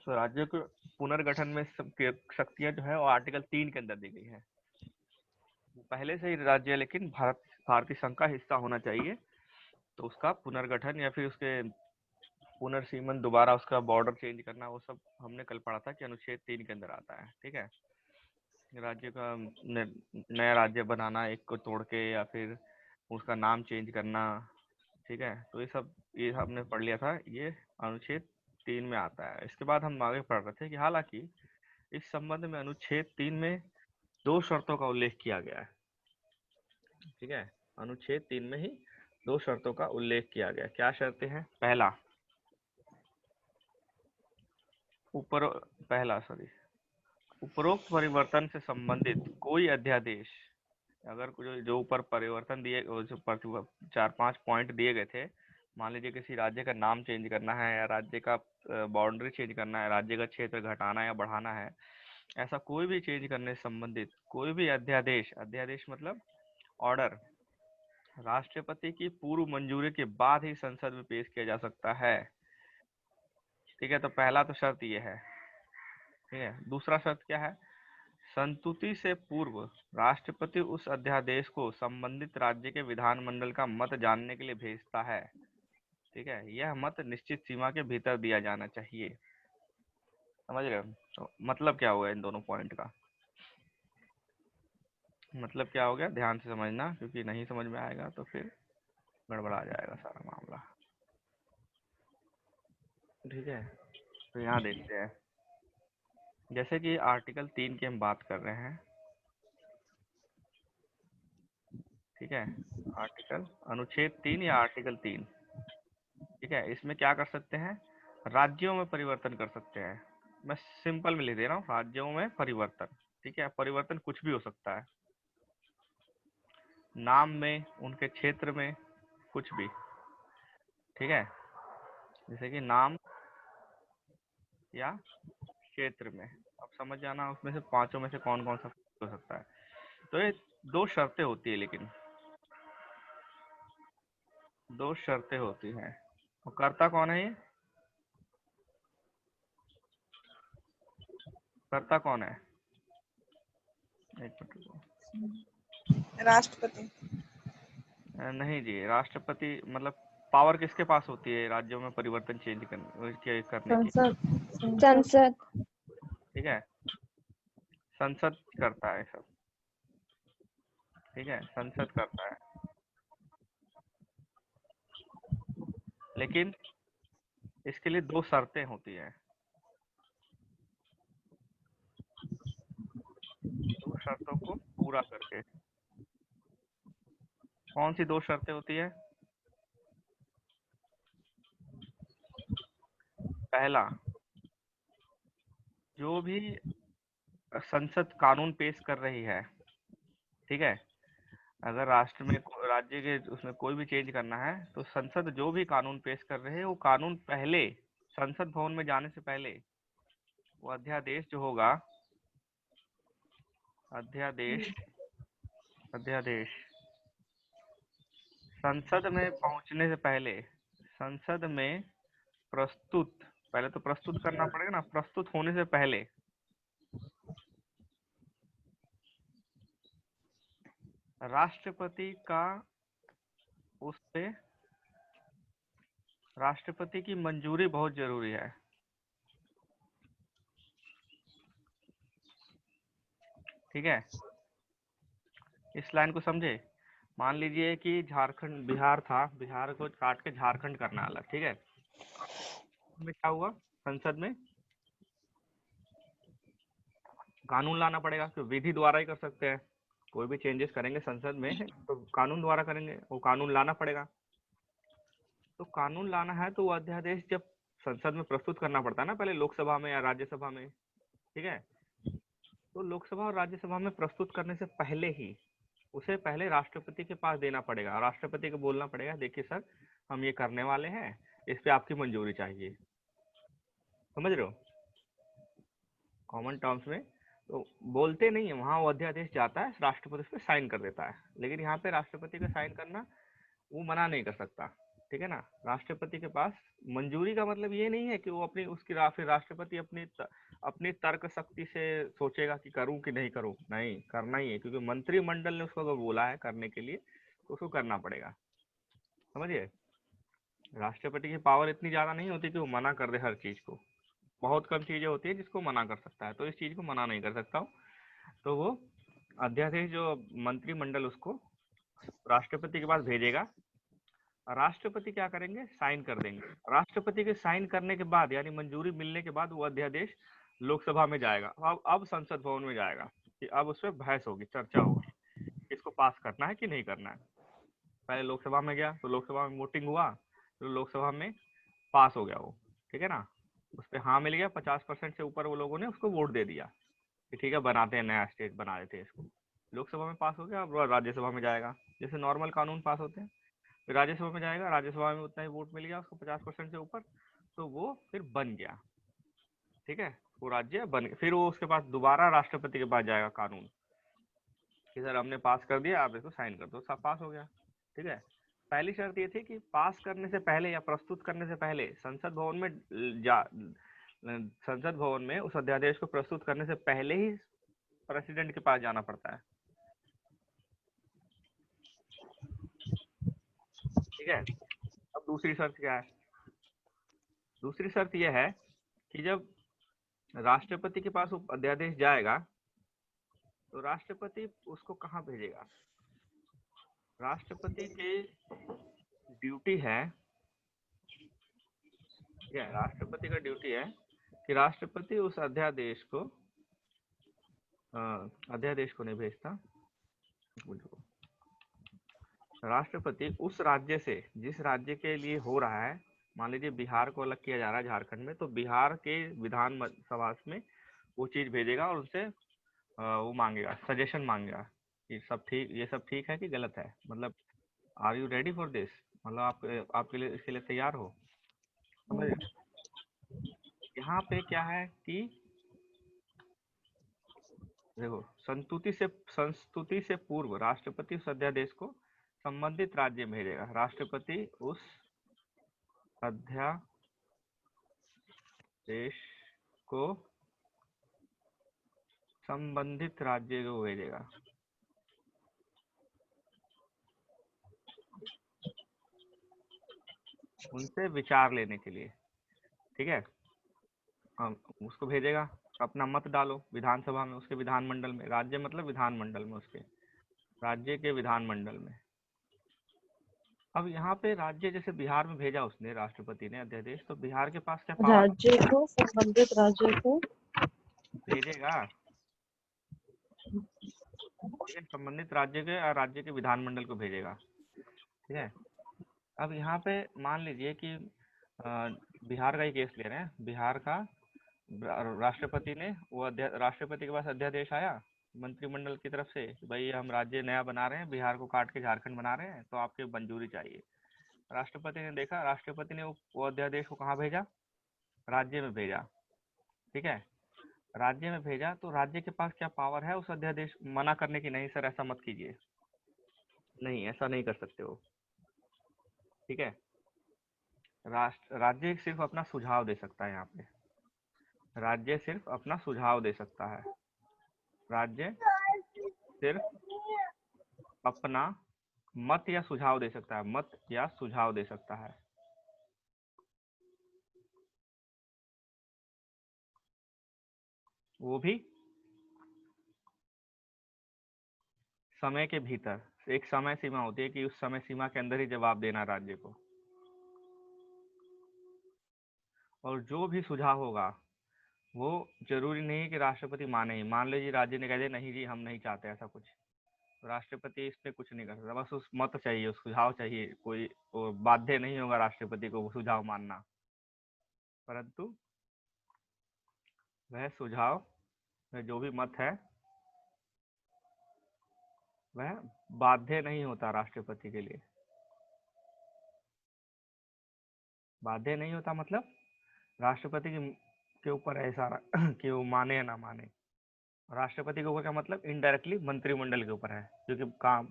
तो राज्य के पुनर्गठन में सबकी शक्तियां जो है वो आर्टिकल 3 के अंदर दी गई है। पहले से ही राज्य लेकिन भारतीय संघ का हिस्सा होना चाहिए, तो उसका पुनर्गठन या फिर उसके पुनर्सीमन, दोबारा उसका बॉर्डर चेंज करना, वो सब हमने कल पढ़ा था कि अनुच्छेद 3 के अंदर आता है। ठीक है, राज्य का नया राज्य बनाना एक को तोड़ के, या फिर उसका नाम चेंज करना। ठीक है, तो ये हमने पढ़ लिया था, ये अनुच्छेद 3 में आता है। इसके बाद हम आगे पढ़ रहे थे कि हालांकि इस संबंध में अनुच्छेद 3 में 2 शर्तों का उल्लेख किया गया है। ठीक है, अनुच्छेद 3 में ही 2 शर्तों का उल्लेख किया गया। क्या शर्तें हैं? उपरोक्त परिवर्तन से संबंधित कोई अध्यादेश, अगर जो ऊपर परिवर्तन दिए, जो 4-5 पॉइंट दिए गए थे, मान लीजिए किसी राज्य का नाम चेंज करना है, या राज्य का बाउंड्री चेंज करना है, राज्य का क्षेत्र घटाना या बढ़ाना है, ऐसा कोई भी चेंज करने से संबंधित कोई भी अध्यादेश, अध्यादेश मतलब ऑर्डर, राष्ट्रपति की पूर्व मंजूरी के बाद ही संसद में पेश किया जा सकता है। ठीक है, तो पहला तो शर्त ये है। ठीक है, दूसरा शर्त क्या है? संस्तुति से पूर्व राष्ट्रपति उस अध्यादेश को संबंधित राज्य के विधानमंडल का मत जानने के लिए भेजता है। ठीक है, यह मत निश्चित सीमा के भीतर दिया जाना चाहिए। समझ रहे हो? तो मतलब क्या होगा इन दोनों पॉइंट का? मतलब क्या हो गया, ध्यान से समझना, क्योंकि नहीं समझ में आएगा तो फिर गड़बड़ा जाएगा सारा मामला। ठीक है, तो यहाँ देखते हैं, जैसे कि आर्टिकल 3 की हम बात कर रहे हैं। ठीक है, अनुच्छेद 3 या आर्टिकल 3। ठीक है, इसमें क्या कर सकते हैं? राज्यों में परिवर्तन कर सकते हैं। मैं सिंपल में लिख दे रहा हूँ, राज्यों में परिवर्तन। ठीक है, परिवर्तन कुछ भी हो सकता है, नाम में, उनके क्षेत्र में, कुछ भी। ठीक है, जैसे कि नाम या क्षेत्र में। अब समझ जाना उसमें से पांचों में से कौन कौन सा हो सकता है। तो ये 2 शर्तें होती है, लेकिन 2 शर्तें होती हैं। और कर्ता कौन है? ये कर्ता कौन है? एक मिनट रुको। राष्ट्रपति। नहीं जी, राष्ट्रपति मतलब पावर किसके पास होती है राज्यों में परिवर्तन चेंज करने की? संसद। ठीक है, संसद करता है सब। ठीक है, संसद करता है, लेकिन इसके लिए 2 शर्तें होती है। 2 शर्तों को पूरा करके। कौन सी 2 शर्तें होती है? पहला, जो भी संसद कानून पेश कर रही है, ठीक है, अगर राष्ट्र में राज्य के उसमें कोई भी चेंज करना है, तो संसद जो भी कानून पेश कर रहे हैं, वो कानून पहले संसद भवन में जाने से पहले वो अध्यादेश जो होगा, अध्यादेश संसद में पहुंचने से पहले, संसद में प्रस्तुत, पहले तो प्रस्तुत करना पड़ेगा ना, प्रस्तुत होने से पहले राष्ट्रपति का उस पे राष्ट्रपति की मंजूरी बहुत जरूरी है। ठीक है, इस लाइन को समझे? मान लीजिए कि झारखंड, बिहार था, बिहार को काट के झारखंड करना अलग। ठीक है, में क्या हुआ, संसद में कानून लाना पड़ेगा, तो विधि द्वारा ही कर सकते हैं। कोई भी चेंजेस करेंगे संसद में तो कानून द्वारा करेंगे, वो कानून लाना पड़ेगा। तो कानून लाना है तो वो अध्यादेश जब संसद में प्रस्तुत करना पड़ता है ना, पहले लोकसभा में या राज्यसभा में। ठीक है, तो लोकसभा और राज्यसभा में प्रस्तुत करने से पहले ही उसे पहले राष्ट्रपति के पास देना पड़ेगा। राष्ट्रपति को बोलना पड़ेगा, देखिए सर, हम ये करने वाले हैं, इस पे आपकी मंजूरी चाहिए। समझ रहे हो? कॉमन टर्म्स में तो बोलते नहीं है, वहां वो अध्यादेश जाता है, राष्ट्रपति उस पर साइन कर देता है। लेकिन यहाँ पे राष्ट्रपति का साइन करना वो मना नहीं कर सकता। ठीक है ना। राष्ट्रपति के पास मंजूरी का मतलब ये नहीं है कि वो अपनी उसकी फिर राष्ट्रपति अपनी तर्क शक्ति से सोचेगा कि करूं कि नहीं करूं, नहीं करना ही है, क्योंकि मंत्रिमंडल ने उसको अगर बोला है करने के लिए तो उसको करना पड़ेगा। समझिए, राष्ट्रपति की पावर इतनी ज्यादा नहीं होती कि वो मना कर दे हर चीज को। बहुत कम चीजें होती है जिसको मना कर सकता है, तो इस चीज को मना नहीं कर सकता हूँ। तो वो अध्यादेश जो मंत्रिमंडल उसको राष्ट्रपति के पास भेजेगा, राष्ट्रपति क्या करेंगे, साइन कर देंगे। राष्ट्रपति के साइन करने के बाद यानी मंजूरी मिलने के बाद वो अध्यादेश लोकसभा में जाएगा। अब संसद भवन में जाएगा कि अब उस पर बहस होगी, चर्चा होगी, इसको पास करना है कि नहीं करना है। पहले लोकसभा में गया तो लोकसभा में वोटिंग हुआ, तो लोकसभा में पास हो गया वो, ठीक है ना। उस पर हाँ मिल गया, 50% से ऊपर वो लोगों ने उसको वोट दे दिया कि ठीक है बनाते हैं, नया स्टेट बना देते हैं इसको। लोकसभा में पास हो गया, अब राज्यसभा में जाएगा, जैसे नॉर्मल कानून पास होते हैं। फिर राज्यसभा में जाएगा, राज्यसभा में उतना ही वोट मिल गया उसको, 50% से ऊपर, तो वो फिर बन गया। ठीक है, वो राज्य बन गया। फिर वो उसके पास दोबारा राष्ट्रपति के पास जाएगा कानून कि सर हमने पास कर दिया, आप इसको साइन कर दो, सब पास हो गया। ठीक है, पहली शर्त ये थी कि पास करने से पहले या प्रस्तुत करने से पहले संसद भवन में संसद भवन में उस अध्यादेश को प्रस्तुत करने से पहले ही प्रेसिडेंट के पास जाना पड़ता है। ठीक है, अब दूसरी शर्त क्या है? दूसरी शर्त यह है कि जब राष्ट्रपति के पास अध्यादेश जाएगा तो राष्ट्रपति उसको कहाँ भेजेगा? राष्ट्रपति की ड्यूटी है, राष्ट्रपति का ड्यूटी है कि राष्ट्रपति उस अध्यादेश को नहीं भेजता। राष्ट्रपति उस राज्य से, जिस राज्य के लिए हो रहा है, मान लीजिए बिहार को अलग किया जा रहा है झारखंड में, तो बिहार के विधान सभा में वो चीज भेजेगा और उनसे वो मांगेगा, सजेशन मांगेगा कि सब ठीक, ये सब ठीक है कि गलत है, मतलब are you ready for this, मतलब आप आपके लिए इसके लिए तैयार हो। समझ, यहाँ पे क्या है कि देखो, संस्तुति से पूर्व राष्ट्रपति उस अध्यादेश को संबंधित राज्य में भेजेगा। राष्ट्रपति उस अध्यादेश को संबंधित राज्य को भेजेगा। उनसे विचार लेने के लिए। ठीक है, उसको भेजेगा, अपना मत डालो विधानसभा में, उसके विधानमंडल में, राज्य मतलब विधानमंडल में, उसके राज्य के विधानमंडल में। अब यहाँ पे राज्य, जैसे बिहार में भेजा उसने राष्ट्रपति ने अध्यादेश, तो बिहार के पास क्या पावर राज्य को, संबंधित राज्य को भेजेगा? ठीक है, संबंधित राज्य के और राज्य के विधानमंडल को भेजेगा। ठीक है, अब यहाँ पे मान लीजिए कि बिहार का ही केस ले रहे हैं। बिहार का राष्ट्रपति ने वो राष्ट्रपति के पास अध्यादेश आया मंत्रिमंडल की तरफ से, भाई हम राज्य नया बना रहे हैं, बिहार को काट के झारखंड बना रहे हैं, तो आपकी मंजूरी चाहिए। राष्ट्रपति ने देखा, राष्ट्रपति ने वो अध्यादेश को कहाँ भेजा? राज्य में भेजा। ठीक है, राज्य में भेजा तो राज्य के पास क्या पावर है उस अध्यादेश मना करने की? नहीं सर ऐसा मत कीजिए, नहीं ऐसा नहीं कर सकते हो। ठीक है, राज्य सिर्फ अपना सुझाव दे सकता है। यहाँ पे राज्य सिर्फ अपना सुझाव दे सकता है। राज्य सिर्फ अपना मत या सुझाव दे सकता है, मत या सुझाव दे सकता है। वो भी समय के भीतर। एक समय सीमा होती है कि उस समय सीमा के अंदर ही जवाब देना राज्य को। और जो भी सुझाव होगा वो जरूरी नहीं है कि राष्ट्रपति माने ही। मान लीजिए राज्य ने कह दिया नहीं जी हम नहीं चाहते ऐसा कुछ, तो राष्ट्रपति इस पे कुछ नहीं कर सकता, बस उस मत चाहिए, उस सुझाव चाहिए। कोई बाध्य नहीं होगा राष्ट्रपति को वो सुझाव मानना, परंतु वह सुझाव, वह जो भी मत है, वह बाध्य नहीं होता राष्ट्रपति के लिए। बाध्य नहीं होता मतलब राष्ट्रपति के ऊपर है सारा कि वो माने या ना माने। राष्ट्रपति के ऊपर का मतलब इनडायरेक्टली मंत्रिमंडल के ऊपर है, क्योंकि काम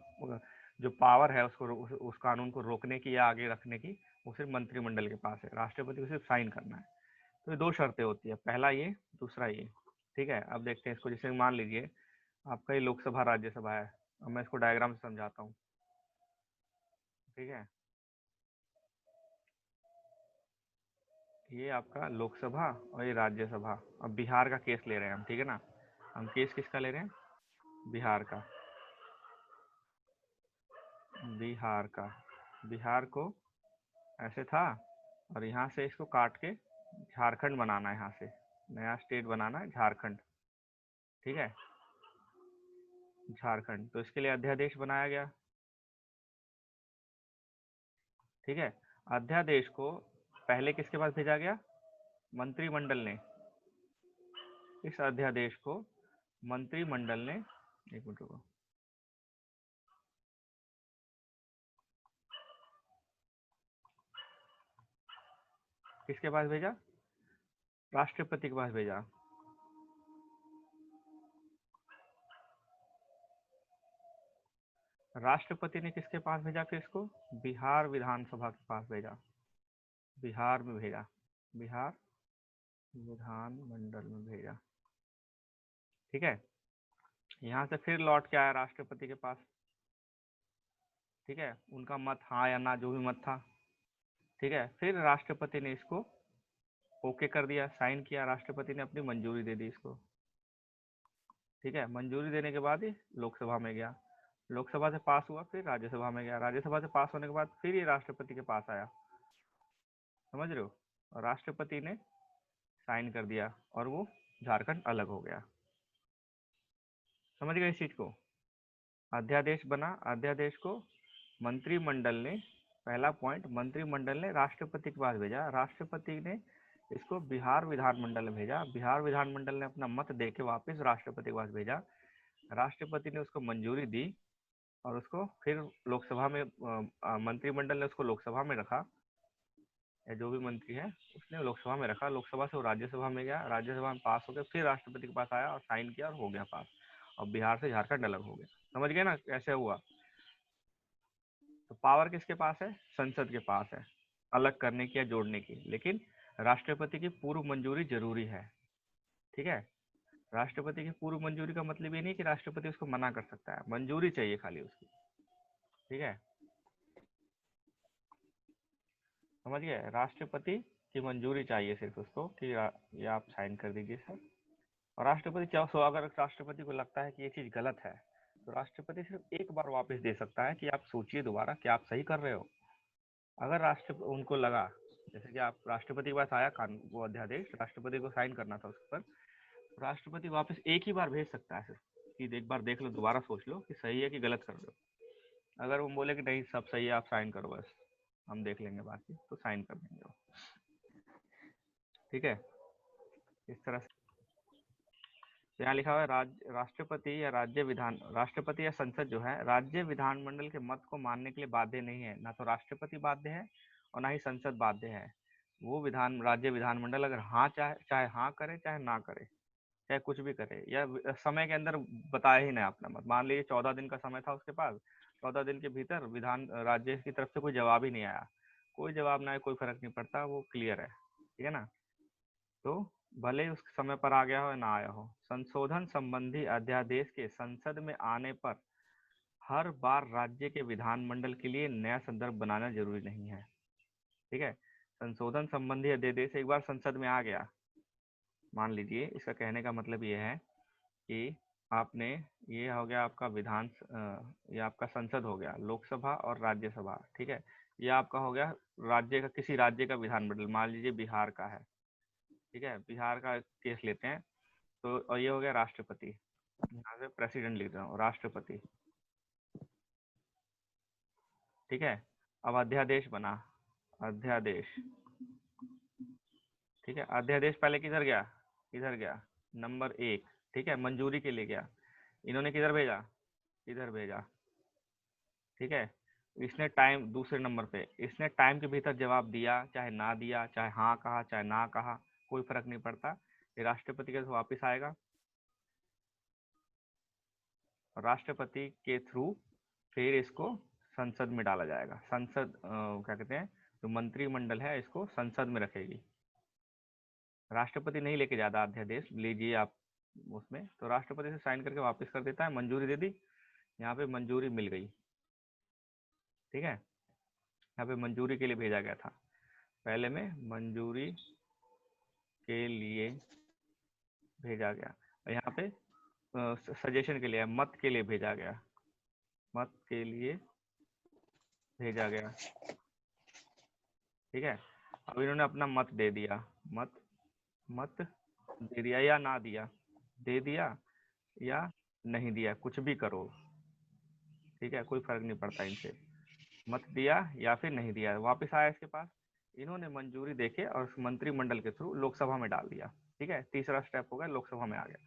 जो पावर है उसको उस कानून को रोकने की या आगे रखने की वो सिर्फ मंत्रिमंडल के पास है, राष्ट्रपति को सिर्फ साइन करना है। तो ये दो शर्तें होती है, पहला ये, दूसरा ये। ठीक है, अब देखते हैं इसको। जैसे मान लीजिए आपका ये लोकसभा राज्यसभा है, अब मैं इसको डायग्राम से समझाता हूँ। ठीक है, ये आपका लोकसभा और ये राज्यसभा। अब बिहार का केस ले रहे हैं हम, ठीक है ना। हम केस किसका ले रहे हैं? बिहार का। बिहार का, बिहार को ऐसे था और यहाँ से इसको काट के झारखंड बनाना है, यहाँ से नया स्टेट बनाना है झारखंड। ठीक है, झारखंड। तो इसके लिए अध्यादेश बनाया गया। ठीक है, अध्यादेश को पहले किसके पास भेजा गया? मंत्रिमंडल ने। इस अध्यादेश को मंत्रिमंडल ने, एक मिनट रुको, किसके पास भेजा? राष्ट्रपति के पास भेजा। राष्ट्रपति ने किसके पास भेजा फिर इसको? बिहार विधानसभा के पास भेजा, बिहार में भेजा, बिहार विधानमंडल में भेजा। ठीक है, यहाँ से फिर लौट के आया राष्ट्रपति के पास। ठीक है, उनका मत हाँ या ना, जो भी मत था। ठीक है, फिर राष्ट्रपति ने इसको ओके कर दिया, साइन किया, राष्ट्रपति ने अपनी मंजूरी दे दी इसको। ठीक है, मंजूरी देने के बाद ही लोकसभा में गया, लोकसभा से पास हुआ, फिर राज्यसभा में गया, राज्यसभा से पास होने के बाद फिर ये राष्ट्रपति के पास आया। समझ रहे हो? और राष्ट्रपति ने साइन कर दिया और वो झारखंड अलग हो गया। समझ गए इस चीज को? अध्यादेश बना, अध्यादेश को मंत्रिमंडल ने, पहला पॉइंट, मंत्रिमंडल ने राष्ट्रपति के पास भेजा, राष्ट्रपति ने इसको बिहार विधानमंडल में भेजा, बिहार विधानमंडल ने अपना मत दे के वापस राष्ट्रपति के पास भेजा, राष्ट्रपति ने उसको मंजूरी दी और उसको फिर लोकसभा में मंत्रिमंडल ने उसको लोकसभा में रखा, या जो भी मंत्री है उसने लोकसभा में रखा, लोकसभा से वो राज्यसभा में गया, राज्यसभा में पास हो गया, फिर राष्ट्रपति के पास आया और साइन किया और हो गया पास, और बिहार से झारखंड अलग हो गया। समझ गए ना कैसे हुआ? तो पावर किसके पास है? संसद के पास है, अलग करने की या जोड़ने की, लेकिन राष्ट्रपति की पूर्व मंजूरी जरूरी है। ठीक है, राष्ट्रपति की पूर्व मंजूरी का मतलब ये नहीं कि राष्ट्रपति उसको मना कर सकता है, मंजूरी चाहिए खाली उसकी। ठीक है, समझ गए? राष्ट्रपति की मंजूरी चाहिए सिर्फ उसको कि ये आप साइन कर दीजिए सर। और राष्ट्रपति चाहो सो, अगर राष्ट्रपति को लगता है कि ये चीज गलत है तो राष्ट्रपति सिर्फ एक बार वापस दे सकता है कि आप सोचिए दोबारा कि आप सही कर रहे हो। अगर राष्ट्र उनको लगा, जैसे कि आप राष्ट्रपति के पास आया कानून, वो अध्यादेश राष्ट्रपति को साइन करना था उस पर, तो राष्ट्रपति वापस एक ही बार भेज सकता है सिर्फ कि एक बार देख लो, दोबारा सोच लो कि सही है कि गलत कर रहे हो। अगर वो बोले कि नहीं सब सही है आप साइन करो, बस हम देख लेंगे बाकी, तो साइन कर देंगे वो। ठीक है, इस तरह से यहाँ लिखा हुआ है राष्ट्रपति या राष्ट्रपति या संसद जो है राज्य विधानमंडल के मत को मानने के लिए बाध्य नहीं है। ना तो राष्ट्रपति बाध्य है और ना ही संसद बाध्य है। वो राज्य विधानमंडल अगर हाँ चाहे हाँ करे, चाहे ना करे, चाहे कुछ भी करे, या समय के अंदर बताया ही नहीं अपना मत। मान लीजिए 14 दिन का समय था उसके पास, 14 दिन के भीतर राज्य की तरफ से कोई जवाब ही नहीं आया, कोई जवाब ना आए, कोई फर्क नहीं पड़ता, वो क्लियर है। ठीक है ना? तो भले ही उस समय पर आ गया हो या ना आया हो, संशोधन संबंधी अध्यादेश के संसद में आने पर हर बार राज्य के विधानमंडल के लिए नया संदर्भ बनाना जरूरी नहीं है। ठीक है, संशोधन संबंधी अध्यादेश एक बार संसद में आ गया, मान लीजिए, इसका कहने का मतलब ये है कि आपने, ये हो गया आपका ये आपका संसद हो गया, लोकसभा और राज्यसभा। ठीक है, ये आपका हो गया राज्य का, किसी राज्य का विधानमंडल, मान लीजिए बिहार का है। ठीक है, बिहार का केस लेते हैं, तो और ये हो गया राष्ट्रपति, यहाँ पे प्रेसिडेंट लिख रहा हूँ, राष्ट्रपति। ठीक है, अब अध्यादेश बना, अध्यादेश। ठीक है, अध्यादेश पहले किधर गया? इधर गया, नंबर 1। ठीक है, मंजूरी के लिए गया, इन्होंने किधर भेजा? इधर भेजा। ठीक है, इसने टाइम, दूसरे नंबर पे इसने टाइम के भीतर जवाब दिया, चाहे ना दिया, चाहे हाँ कहा चाहे ना कहा, कोई फर्क नहीं पड़ता, ये राष्ट्रपति के वापिस आएगा, राष्ट्रपति के थ्रू फिर इसको संसद में डाला जाएगा। संसद क्या कहते हैं, जो मंत्रिमंडल है इसको संसद में रखेगी। राष्ट्रपति नहीं लेके जाता अध्यादेश, लीजिए आप उसमें, तो राष्ट्रपति से साइन करके वापस कर देता है, मंजूरी दे दी, यहाँ पे मंजूरी मिल गई। ठीक है, यहाँ पे मंजूरी के लिए भेजा गया था, पहले में मंजूरी के लिए भेजा गया, और यहाँ पे सजेशन के लिए, मत के लिए भेजा गया, मत के लिए भेजा गया। ठीक है, अब इन्होंने अपना मत दे दिया, मत दे दिया या ना दिया, दे दिया या नहीं दिया, कुछ भी करो, ठीक है, कोई फर्क नहीं पड़ता इनसे, मत दिया या फिर नहीं दिया, वापस आया इसके पास, इन्होंने मंजूरी देके और मंत्रिमंडल के थ्रू लोकसभा में डाल दिया। ठीक है, तीसरा स्टेप हो गया, लोकसभा में आ गया।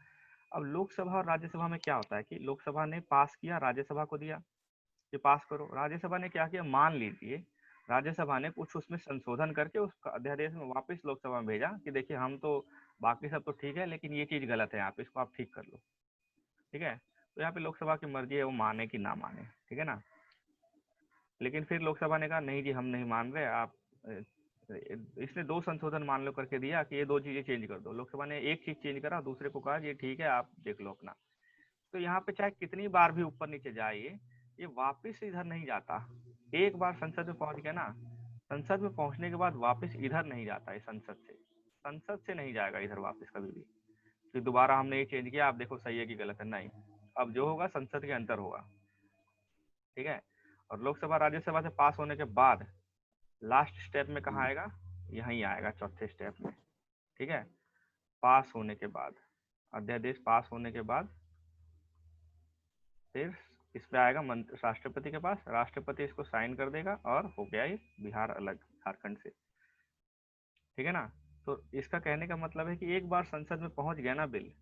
अब लोकसभा और राज्यसभा में क्या होता है कि लोकसभा ने पास किया, राज्यसभा को दिया कि पास करो, राज्यसभा ने क्या किया, मान लीजिए राज्यसभा ने कुछ उसमें संशोधन करके उस अध्यादेश में वापस लोकसभा में भेजा कि देखिए हम तो बाकी सब तो ठीक है लेकिन ये चीज गलत है यहाँ पे, इसको आप ठीक कर लो। ठीक है, तो यहाँ पे लोकसभा की मर्जी है वो माने कि ना माने। ठीक है ना, लेकिन फिर लोकसभा ने कहा नहीं जी हम नहीं मान रहे, आप इसने दो संशोधन मान लो करके दिया कि ये दो चीजें चेंज कर दो, लोकसभा ने एक चीज चेंज करा, दूसरे को कहा ये ठीक है आप देख लो अपना। तो यहाँ पे चाहे कितनी बार भी ऊपर नीचे जाए ये वापस इधर नहीं जाता। एक बार संसद में पहुंच गया ना, संसद में पहुंचने के बाद वापस इधर नहीं जाता है, संसद से नहीं जाएगा इधर वापस कभी भी कि दोबारा हमने ये चेंज किया आप देखो सही है कि गलत है, नहीं, अब जो होगा संसद के अंदर होगा। ठीक है, और लोकसभा राज्यसभा से पास होने के बाद लास्ट स्टेप में कहाँ आएगा, यहीं आएगा चौथे स्टेप में। ठीक है, पास होने के बाद, अध्यादेश पास होने के बाद फिर इस पे आएगा राष्ट्रपति के पास, राष्ट्रपति इसको साइन कर देगा और हो गया ये बिहार अलग झारखंड से। ठीक है ना, तो इसका कहने का मतलब है कि एक बार संसद में पहुंच गया ना बिल,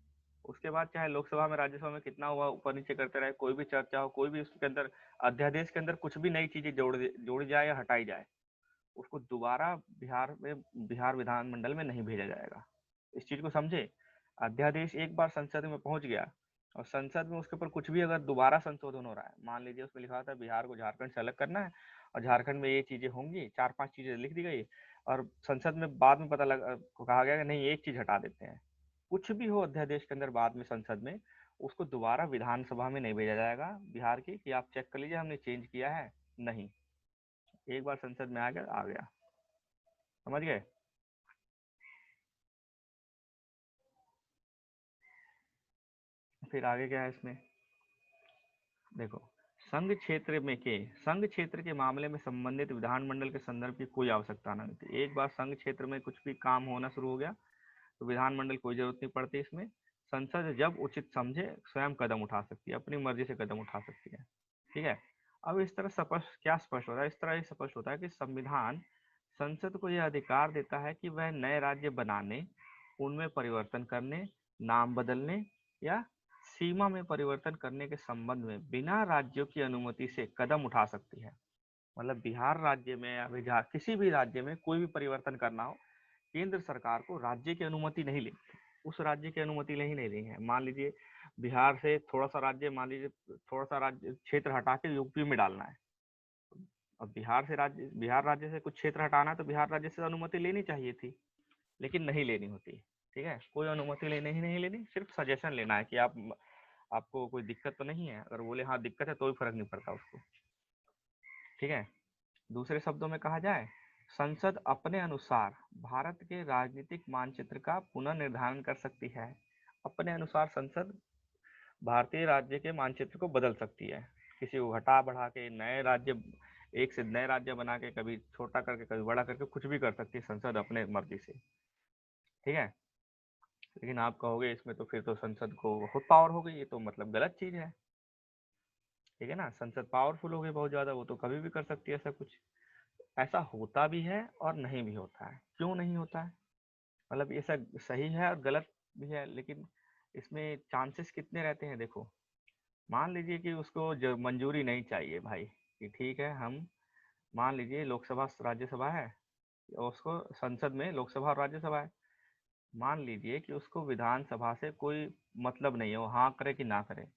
उसके बाद चाहे लोकसभा में राज्यसभा में कितना हुआ ऊपर नीचे करते रहे, कोई भी चर्चा हो, कोई भी उसके अंदर अध्यादेश के अंदर कुछ भी नई चीजें जोड़ी जाए या हटाई जाए, उसको दोबारा बिहार विधानमंडल में नहीं भेजा जाएगा। इस चीज को समझे, अध्यादेश एक बार संसद में पहुंच गया और संसद में उसके ऊपर कुछ भी अगर दोबारा संशोधन हो रहा है, मान लीजिए उसमें लिखा था बिहार को झारखंड से अलग करना है और झारखंड में ये चीजें होंगी, चार पांच चीजें लिख दी गई, और संसद में बाद में पता लगा कहा गया कि नहीं एक चीज हटा देते हैं, कुछ भी हो अध्यादेश के अंदर बाद में संसद में, उसको दोबारा विधानसभा में नहीं भेजा जाएगा बिहार की कि आप चेक कर लीजिए हमने चेंज किया है, नहीं, एक बार संसद में आ गया। समझ गए? फिर आगे क्या है इसमें देखो, संघ क्षेत्र के मामले में संबंधित विधानमंडल के संदर्भ की कोई आवश्यकता नहीं होती। एक बार संघ क्षेत्र में कुछ भी काम होना शुरू हो गया तो विधानमंडल कोई जरूरत नहीं पड़ती इसमें, संसद जब उचित समझे स्वयं कदम उठा सकती है, अपनी मर्जी से कदम उठा सकती है। ठीक है, अब इस तरह स्पष्ट क्या स्पष्ट होता है, इस तरह स्पष्ट होता है कि संविधान संसद को यह अधिकार देता है कि वह नए राज्य बनाने, उनमें परिवर्तन करने, नाम बदलने या सीमा में परिवर्तन करने के संबंध में बिना राज्यों की अनुमति से कदम उठा सकती है। मतलब बिहार राज्य में या किसी भी राज्य में कोई भी परिवर्तन करना हो, केंद्र सरकार को राज्य की अनुमति नहीं लेनी, उस राज्य की अनुमति नहीं लेनी है। मान लीजिए बिहार से थोड़ा सा राज्य, मान लीजिए थोड़ा सा राज्य क्षेत्र हटा के यूपी में डालना है, अब बिहार राज्य से कुछ क्षेत्र हटाना है तो बिहार राज्य से अनुमति लेनी चाहिए थी, लेकिन नहीं लेनी होती। ठीक है, कोई अनुमति लेनी ही नहीं लेनी, सिर्फ सजेशन लेना है कि आपको कोई दिक्कत तो नहीं है, अगर बोले हाँ दिक्कत है तो भी फर्क नहीं पड़ता उसको। ठीक है, दूसरे शब्दों में कहा जाए, संसद अपने अनुसार भारत के राजनीतिक मानचित्र का पुनर्निर्धारण कर सकती है। अपने अनुसार संसद भारतीय राज्य के मानचित्र को बदल सकती है, किसी को घटा बढ़ा के नए राज्य, एक से नए राज्य बना के, कभी छोटा करके कभी बड़ा करके, कुछ भी कर सकती है संसद अपने मर्जी से। ठीक है, लेकिन आप कहोगे इसमें तो फिर तो संसद को बहुत पावर हो गई, ये तो मतलब गलत चीज है। ठीक है ना, संसद पावरफुल हो गई बहुत ज्यादा, वो तो कभी भी कर सकती है ऐसा कुछ। ऐसा होता भी है और नहीं भी होता है। क्यों नहीं होता है, मतलब ये सब सही है और गलत भी है, लेकिन इसमें चांसेस कितने रहते हैं देखो, मान लीजिए कि उसको जो मंजूरी नहीं चाहिए भाई, कि ठीक है हम, मान लीजिए लोकसभा राज्यसभा है, और उसको संसद में लोकसभा और राज्यसभा है, मान लीजिए कि उसको विधानसभा से कोई मतलब नहीं है, वो हाँ करे कि ना करे,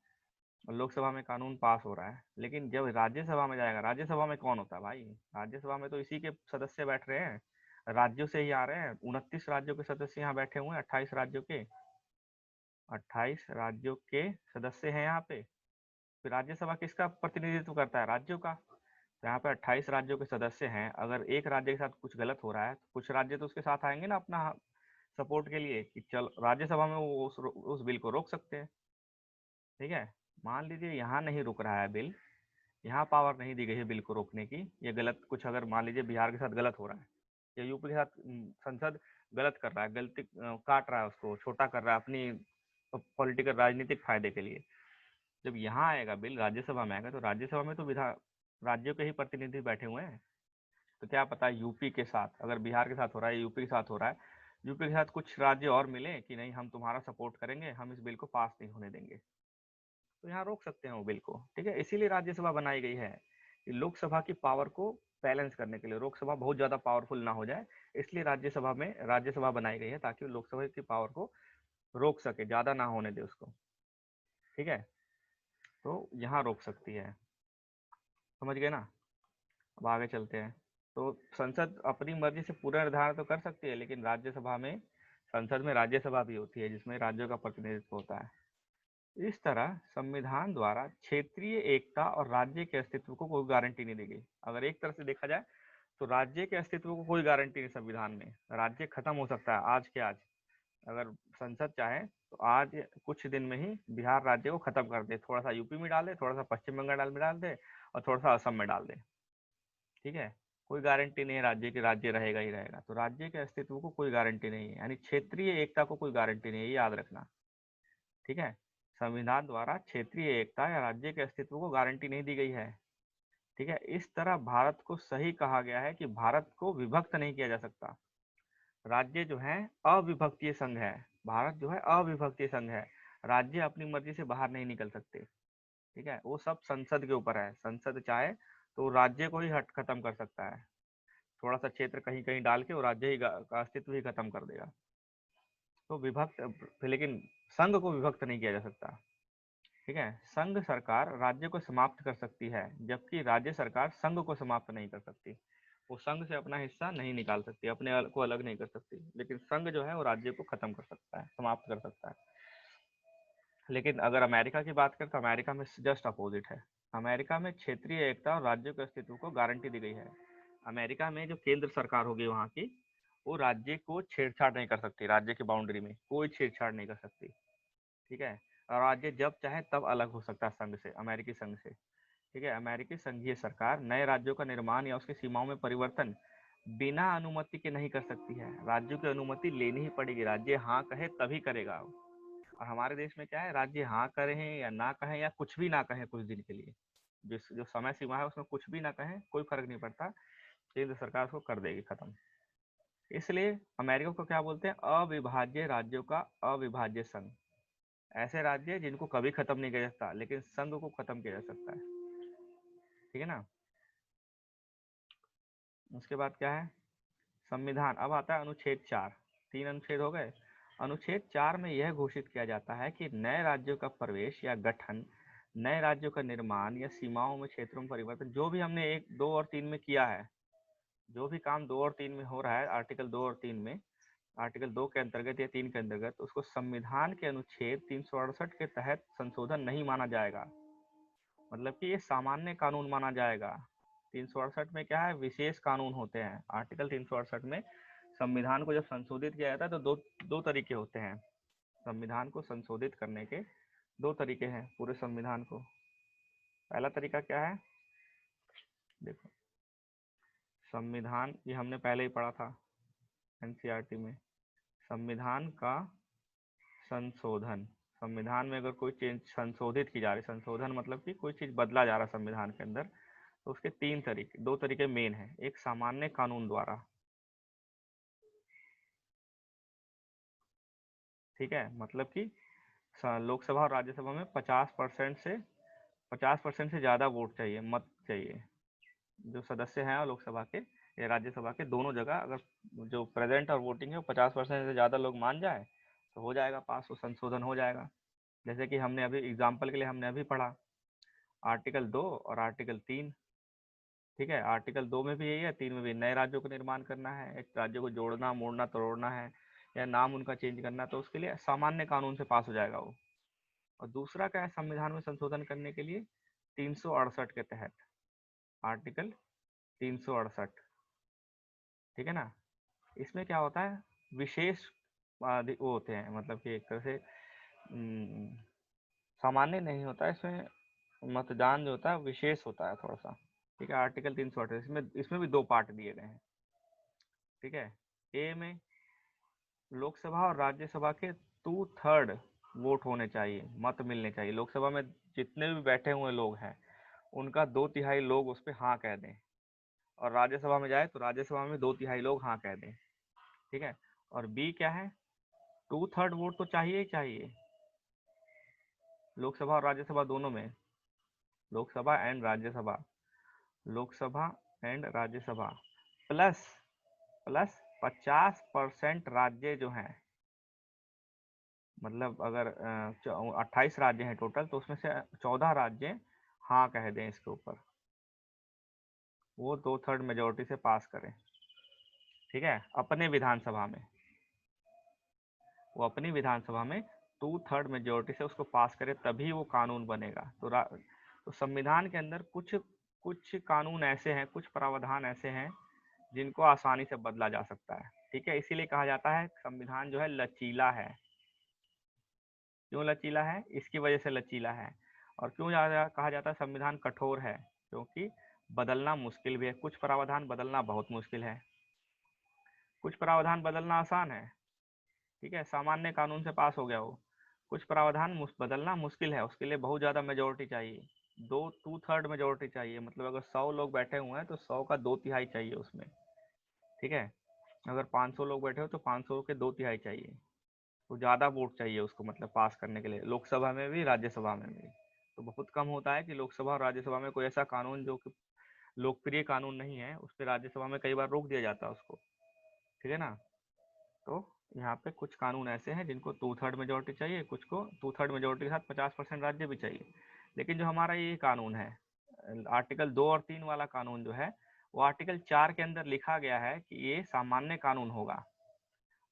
और लोकसभा में कानून पास हो रहा है, लेकिन जब राज्यसभा में जाएगा, राज्यसभा में कौन होता है भाई? राज्यसभा में तो इसी के सदस्य बैठ रहे हैं, राज्यों से ही आ रहे हैं। 29 राज्यों के सदस्य यहाँ बैठे हुए हैं, 28 राज्यों के, 28 राज्यों के सदस्य हैं यहाँ पे। फिर राज्यसभा किसका प्रतिनिधित्व करता है? राज्यों का। तो यहाँ पे 28 राज्यों के सदस्य हैं, अगर एक राज्य के साथ कुछ गलत हो रहा है तो कुछ राज्य तो उसके साथ आएंगे ना अपना सपोर्ट के लिए, कि चल राज्यसभा में वो उस बिल को रोक सकते हैं। ठीक है, मान लीजिए यहाँ नहीं रुक रहा है बिल, यहाँ पावर नहीं दी गई है बिल को रोकने की, ये गलत कुछ अगर मान लीजिए बिहार के साथ गलत हो रहा है या यूपी के साथ संसद गलत कर रहा है, गलती काट रहा है, उसको छोटा कर रहा है अपनी पॉलिटिकल राजनीतिक फायदे के लिए, जब यहाँ आएगा बिल राज्यसभा में आएगा, तो राज्यसभा में तो विधान राज्यों के ही प्रतिनिधि बैठे हुए हैं। तो क्या पता यूपी के साथ, अगर बिहार के साथ हो रहा है, यूपी के साथ हो रहा है, यूपी के साथ कुछ राज्य और मिले कि नहीं हम तुम्हारा सपोर्ट करेंगे, हम इस बिल को पास नहीं होने देंगे, तो यहाँ रोक सकते हैं वो बिल को। ठीक है, इसीलिए राज्यसभा बनाई गई है कि लोकसभा की पावर को बैलेंस करने के लिए, लोकसभा बहुत ज्यादा पावरफुल ना हो जाए, इसलिए राज्यसभा बनाई गई है ताकि लोकसभा की पावर को रोक सके, ज्यादा ना होने दे उसको। ठीक है, तो यहाँ रोक सकती है, समझ गए ना? अब आगे चलते हैं। तो संसद अपनी मर्जी से पुनर्निर्धारण तो कर सकती है, लेकिन राज्यसभा में, संसद में राज्यसभा भी होती है जिसमें राज्यों का प्रतिनिधित्व होता है। इस तरह संविधान द्वारा क्षेत्रीय एकता और राज्य के अस्तित्व को कोई गारंटी नहीं दी गई। अगर एक तरह से देखा जाए तो राज्य के अस्तित्व को कोई गारंटी नहीं संविधान में, राज्य खत्म हो सकता है आज के आज। अगर संसद चाहे तो आज कुछ दिन में ही बिहार राज्य को खत्म कर दे, थोड़ा सा यूपी में डाल दे, थोड़ा सा पश्चिम बंगाल में डाल दे और थोड़ा सा असम में डाल दे। ठीक है, कोई गारंटी नहीं है राज्य की, राज्य रहेगा ही रहेगा। तो राज्य के अस्तित्व को कोई गारंटी नहीं है, यानी क्षेत्रीय एकता को कोई गारंटी नहीं है, ये याद रखना। ठीक है, संविधान द्वारा क्षेत्रीय एकता या राज्य के अस्तित्व को गारंटी नहीं दी गई है। ठीक है, इस तरह भारत को सही कहा गया है कि भारत को विभक्त नहीं किया जा सकता। राज्य जो है अविभक्तीय संघ है, भारत जो है अविभक्तीय संघ है, राज्य अपनी मर्जी से बाहर नहीं निकल सकते। ठीक है, वो सब संसद के ऊपर है, संसद चाहे तो राज्य को ही हट खत्म कर सकता है, थोड़ा सा क्षेत्र कहीं कहीं डाल के वो राज्य ही का अस्तित्व ही खत्म कर देगा। तो विभक्त, लेकिन संघ को विभक्त नहीं किया जा सकता। ठीक है, संघ सरकार राज्य को समाप्त कर सकती है, जबकि राज्य सरकार संघ को समाप्त नहीं कर सकती। वो संघ से अपना हिस्सा नहीं निकाल सकती, अपने को अलग नहीं कर सकती, लेकिन संघ जो है वो राज्य को खत्म कर सकता है, समाप्त कर सकता है। लेकिन अगर अमेरिका की बात करें तो अमेरिका में जस्ट अपोजिट है। अमेरिका में क्षेत्रीय एकता और राज्यों के अस्तित्व को गारंटी दी गई है। अमेरिका में जो केंद्र सरकार होगी वहाँ की, वो राज्य को छेड़छाड़ नहीं कर सकती, राज्य की बाउंड्री में कोई छेड़छाड़ नहीं कर सकती। ठीक है, और राज्य जब चाहे तब अलग हो सकता है संघ से, अमेरिकी संघ से। ठीक है, अमेरिकी संघीय सरकार नए राज्यों का निर्माण या उसकी सीमाओं में परिवर्तन बिना अनुमति के नहीं कर सकती है, राज्यों की अनुमति लेनी ही पड़ेगी, राज्य हाँ कहे तभी करेगा। और हमारे देश में क्या है, राज्य हाँ करें या ना कहें या कुछ भी ना कहें कुछ दिन के लिए, जो समय सीमा है उसमें कुछ भी ना कहें, कोई फर्क नहीं पड़ता, केंद्र सरकार उसको कर देगी खत्म। इसलिए अमेरिका को क्या बोलते हैं, अविभाज्य राज्यों का अविभाज्य संघ। ऐसे राज्य जिनको कभी खत्म नहीं किया जा सकता, लेकिन संघ को खत्म किया जा सकता है। ठीक है ना? उसके बाद क्या है, संविधान। अब आता है अनुच्छेद 4। 3 अनुच्छेद हो गए। अनुच्छेद 4 में यह घोषित किया जाता है कि नए राज्यों का प्रवेश या गठन, नए राज्यों का निर्माण या सीमाओं में क्षेत्रों में परिवर्तन, जो भी हमने 1, 2 और 3 में किया है, जो भी काम 2 और 3 में हो रहा है, आर्टिकल 2 और 3 में, आर्टिकल 2 के अंतर्गत या 3 के अंतर्गत, उसको संविधान के अनुच्छेद 368 के तहत संशोधन नहीं माना जाएगा। मतलब कि ये सामान्य कानून माना जाएगा। 368 में क्या है, विशेष कानून होते हैं। आर्टिकल 368 में संविधान को जब संशोधित किया जाता है तो दो तरीके होते हैं। संविधान को संशोधित करने के दो तरीके हैं पूरे संविधान को। पहला तरीका क्या है, देखो, संविधान, ये हमने पहले ही पढ़ा था एनसीईआरटी में, संविधान का संशोधन। संविधान में अगर कोई चेंज संशोधित की जा रही, संशोधन मतलब कि कोई चीज बदला जा रहा है संविधान के अंदर, तो उसके दो तरीके मेन है। एक सामान्य कानून द्वारा, ठीक है, मतलब कि लोकसभा और राज्यसभा में 50% से ज्यादा वोट चाहिए, मत चाहिए, जो सदस्य हैं लोकसभा के या राज्यसभा के, दोनों जगह अगर जो प्रेजेंट और वोटिंग है 50% से ज्यादा लोग मान जाए तो हो जाएगा पास, वो संशोधन हो जाएगा। जैसे कि हमने अभी एग्जाम्पल के लिए हमने अभी पढ़ा आर्टिकल 2 और आर्टिकल 3। ठीक है, आर्टिकल 2 में भी यही है, 3 में भी नए राज्यों को निर्माण करना है, एक राज्य को जोड़ना मोड़ना तोड़ना है या नाम उनका चेंज करना, तो उसके लिए सामान्य कानून से पास हो जाएगा वो। और दूसरा क्या है, संविधान में संशोधन करने के लिए 368 के तहत, आर्टिकल 368। ठीक है ना। इसमें क्या होता है, विशेष वो होते हैं, मतलब कि एक तरह से सामान्य नहीं होता है इसमें, मतदान जो होता है विशेष होता है थोड़ा सा। ठीक है, आर्टिकल 368 इसमें भी दो पार्ट दिए गए हैं। ठीक है, ए में लोकसभा और राज्यसभा के 2/3 वोट होने चाहिए, मत मिलने चाहिए। लोकसभा में जितने भी बैठे हुए लोग हैं उनका 2/3 लोग उस पर हाँ कह दें, और राज्यसभा में जाए तो राज्यसभा में 2/3 लोग हाँ कह दें। ठीक है, और बी क्या है, 2/3 वोट तो चाहिए ही चाहिए, लोकसभा और राज्यसभा दोनों में, Lok Sabha and Rajya Sabha, Lok Sabha and Rajya Sabha, plus plus 50% राज्य जो हैं, मतलब अगर 28 राज्य हैं टोटल, तो उसमें से 14 राज्य हाँ कह दें इसके ऊपर, वो 2/3 मेजोरिटी से पास करें। ठीक है, अपने विधानसभा में, वो अपनी विधानसभा में 2/3 मेजोरिटी से उसको पास करे, तभी वो कानून बनेगा। तो संविधान के अंदर कुछ कुछ कानून ऐसे हैं, कुछ प्रावधान ऐसे हैं जिनको आसानी से बदला जा सकता है। ठीक है, इसीलिए कहा जाता है संविधान जो है लचीला है। क्यों लचीला है, इसकी वजह से लचीला है। और क्यों कहा जाता है संविधान कठोर है, क्योंकि बदलना मुश्किल भी है। कुछ प्रावधान बदलना बहुत मुश्किल है, कुछ प्रावधान बदलना आसान है। ठीक है, सामान्य कानून से पास हो गया वो। कुछ प्रावधान बदलना मुश्किल है, उसके लिए बहुत ज़्यादा मेजोरिटी चाहिए, 2/3 मेजोरिटी चाहिए। मतलब अगर 100 लोग बैठे हुए हैं तो 100 का 2/3 चाहिए उसमें। ठीक है, अगर 500 लोग बैठे हो तो 500 के 2/3 चाहिए, तो ज़्यादा वोट चाहिए उसको, मतलब पास करने के लिए, लोकसभा में भी राज्यसभा में भी। तो बहुत कम होता है कि लोकसभा और राज्यसभा में कोई ऐसा कानून जो कि लोकप्रिय कानून नहीं है, उस पर राज्यसभा में कई बार रोक दिया जाता है उसको। ठीक है ना। तो यहाँ पे कुछ कानून ऐसे हैं जिनको 2/3 मेजोरिटी चाहिए, कुछ को 2/3 मेजोरिटी के साथ 50% राज्य भी चाहिए। लेकिन जो हमारा ये कानून है, आर्टिकल 2 और 3 वाला कानून जो है, वो आर्टिकल 4 के अंदर लिखा गया है कि ये सामान्य कानून होगा।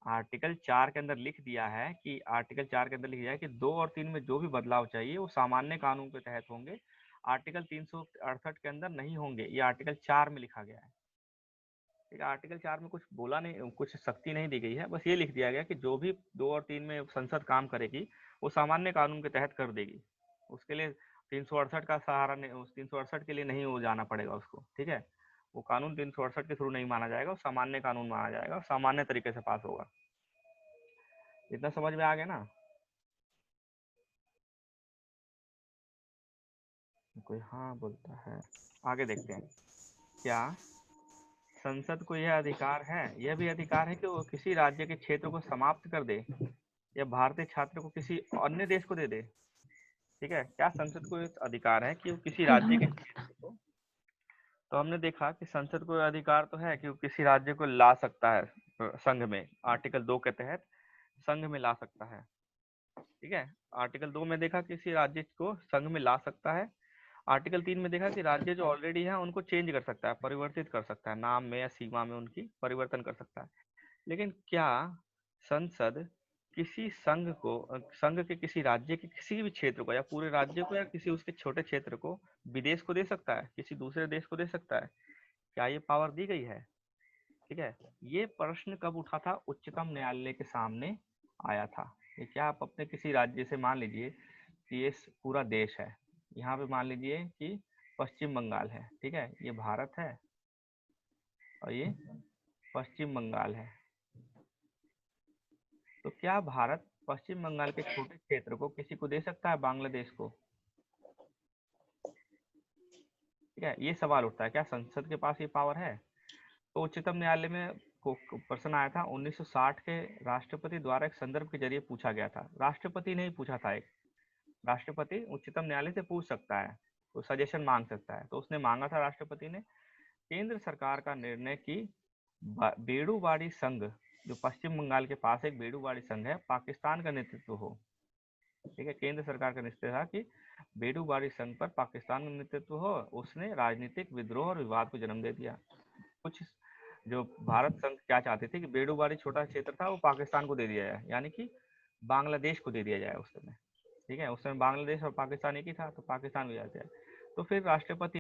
आर्टिकल 4 के अंदर लिख दिया है कि आर्टिकल 4 के अंदर लिख दिया है कि 2 और 3 में जो भी बदलाव चाहिए वो सामान्य कानून के तहत होंगे, आर्टिकल 368 के अंदर नहीं होंगे। ये आर्टिकल 4 में लिखा गया है। ठीक है, आर्टिकल 4 में कुछ बोला नहीं, कुछ सख्ती नहीं दी गई है, बस ये लिख दिया गया कि जो भी 2 और 3 में संसद काम करेगी वो सामान्य कानून के तहत कर देगी। उसके लिए 368 का सहारा नहीं, उस 368 के लिए नहीं वो जाना पड़ेगा उसको। ठीक है, वो कानून 368 के थ्रू नहीं माना जाएगा, वो सामान्य कानून माना जाएगा, सामान्य तरीके से पास होगा। इतना समझ में आ गया ना। कोई हाँ बोलता है। आगे देखते हैं, क्या संसद को यह अधिकार है, यह भी अधिकार है कि वो किसी राज्य के क्षेत्र को समाप्त कर दे या भारतीय छात्र को किसी अन्य देश को दे दे। ठीक है, क्या संसद को एक अधिकार है कि वो किसी राज्य के क्षेत्र को, तो हमने देखा कि संसद को अधिकार तो है कि वो किसी राज्य को ला सकता है संघ में, आर्टिकल 2 के तहत संघ में ला सकता है। ठीक है, आर्टिकल 2 में देखा किसी राज्य को संघ में ला सकता है। आर्टिकल 3 में देखा कि राज्य जो ऑलरेडी है उनको चेंज कर सकता है, परिवर्तित कर सकता है, नाम में या सीमा में उनकी परिवर्तन कर सकता है। लेकिन क्या संसद किसी संघ को, संघ के किसी राज्य के किसी भी क्षेत्र को या पूरे राज्य को या किसी उसके छोटे क्षेत्र को विदेश को दे सकता है, किसी दूसरे देश को दे सकता है? क्या ये पावर दी गई है? ठीक है, ये प्रश्न कब उठा था, उच्चतम न्यायालय के सामने आया था। ये क्या, आप अपने किसी राज्य से मान लीजिए कि ये पूरा देश है, यहाँ पे मान लीजिए कि पश्चिम बंगाल है। ठीक है, ये भारत है और ये पश्चिम बंगाल है। तो क्या भारत पश्चिम बंगाल के छोटे क्षेत्र को किसी को दे सकता है, बांग्लादेश को? ठीक है, ये सवाल उठता है, क्या संसद के पास ये पावर है? तो उच्चतम न्यायालय में प्रश्न आया था 1960 के राष्ट्रपति द्वारा, एक संदर्भ के जरिए पूछा गया था। राष्ट्रपति ने ही पूछा था, एक राष्ट्रपति उच्चतम न्यायालय से पूछ सकता है, तो सजेशन मांग सकता है। तो उसने मांगा था राष्ट्रपति ने, केंद्र सरकार का निर्णय कि बेड़ूवाड़ी संघ, जो पश्चिम बंगाल के पास एक बेड़ूवाड़ी संघ है, पाकिस्तान का नेतृत्व हो। ठीक है, केंद्र सरकार का निश्चय था कि बेडूबारी संघ पर पाकिस्तान का नेतृत्व हो। उसने राजनीतिक विद्रोह और विवाद को जन्म दे दिया। कुछ जो भारत संघ क्या चाहते थे कि बेडूबारी छोटा क्षेत्र था वो पाकिस्तान को दे दिया जाए, यानी कि बांग्लादेश को दे दिया जाए उस समय। ठीक है, उस समय बांग्लादेश और पाकिस्तान एक ही था, तो पाकिस्तान भी आ जाए। तो फिर राष्ट्रपति